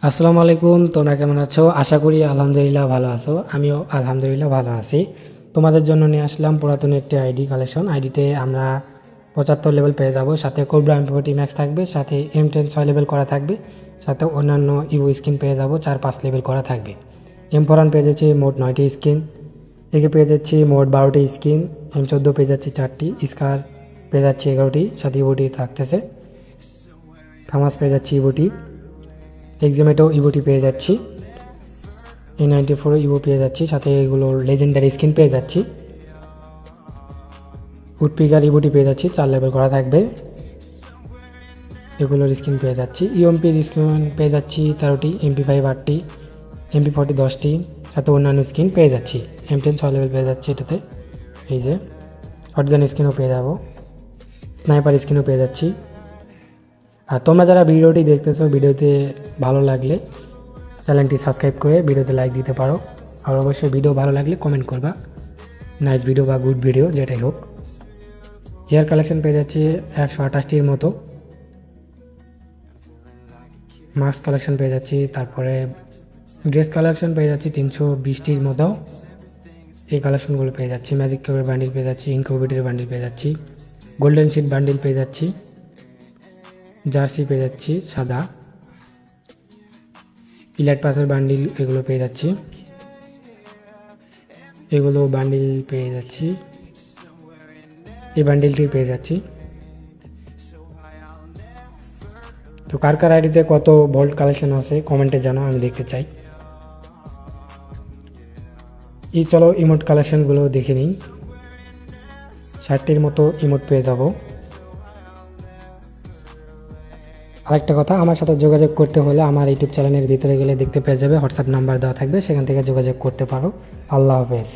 আসসালামু আলাইকুম। তোমরা কেমন আছো? আশা করি আলহামদুলিল্লাহ ভালো আছো। আমিও আলহামদুলিল্লাহ ভালো আছি। তোমাদের জন্য নিয়ে আসলাম পুরাতন একটি আইডি কালেকশন। আইডিতে আমরা 75 লেভেল পেয়ে যাব, সাথে কোবরা M40 ম্যাক্স থাকবে, সাথে M10 6 লেভেল করা থাকবে, সাথে অন্যান্য ইভো স্কিন পেয়ে যাব 4-5 লেভেল করা থাকবে। M4 পেয়ে যাচ্ছি মোট 9টি স্কিন, একে পেয়ে যাচ্ছি মোট 12টি স্কিন, M14 পেয়ে যাচ্ছি 4টি, স্কার পেয়ে যাচ্ছি 11টি, সাথে ইভোটি থাকতেছে, ফামাস পেয়ে যাচ্ছি ইভোটি, এক্সামেটেও ইভোটি পেয়ে যাচ্ছি, A94 ইভো পেয়ে যাচ্ছি, সাথে এগুলোর লেজেন্ডারি স্কিন পেয়ে যাচ্ছি, উডপিকার ইভোটি পেয়ে যাচ্ছি 4 লেভেল করা থাকবে, এগুলোর স্কিন পেয়ে যাচ্ছি, ইএমপির স্কিন পেয়ে যাচ্ছি 13টি, MP5 8টি, MP40 10টি, সাথে অন্যান্য স্কিন পেয়ে যাচ্ছি। M10 6 লেভেল পেয়ে যাচ্ছি এটাতে, এই যে শটগান স্কিনও পেয়ে যাব, স্নাইপার স্কিনও পেয়ে যাচ্ছি। আর তোমরা যারা ভিডিওটি দেখতেছো, ভিডিওতে ভালো লাগলে চ্যানেলটি সাবস্ক্রাইব করে ভিডিওতে লাইক দিতে পারো। আর অবশ্যই ভিডিও ভালো লাগলে কমেন্ট করবা, নাইস ভিডিও বা গুড ভিডিও যেটাই হোক। হেয়ার কালেকশন পেয়ে যাচ্ছি 128টির মতো, মাস্ক কালেকশন পেয়ে যাচ্ছি, তারপরে ড্রেস কালেকশন পেয়ে যাচ্ছি 320টির মতো। এই কালেকশনগুলো পেয়ে যাচ্ছি। ম্যাজিক কিউবের বান্ডিল পেয়ে যাচ্ছি, ইনকিউবেটরের বান্ডিল পেয়ে যাচ্ছি, গোল্ডেন শিট বান্ডিল পেয়ে যাচ্ছি, জার্সি পেয়ে যাচ্ছি সাদা, ইলাইট পাসের বান্ডিল এগুলো পেয়ে যাচ্ছি, এগুলো বান্ডিল পেয়ে যাচ্ছি, এই বান্ডিলটি পেয়ে যাচ্ছি। তো কার কার আইডিতে কত বোল্ট কালেকশন আছে কমেন্টে জানাও, আমি দেখতে চাই। এই চলো ইমোট কালেকশনগুলো দেখে নিই। 60টির মতো ইমোট পেয়ে যাব। আরেকটা কথা, আমার সাথে যোগাযোগ করতে হলে আমার ইউটিউব চ্যানেলের ভিতরে গেলে দেখতে পেয়ে যাবে, হোয়াটসঅ্যাপ নাম্বার দেওয়া থাকবে, সেখান থেকে যোগাযোগ করতে পারো। আল্লাহ হাফেজ।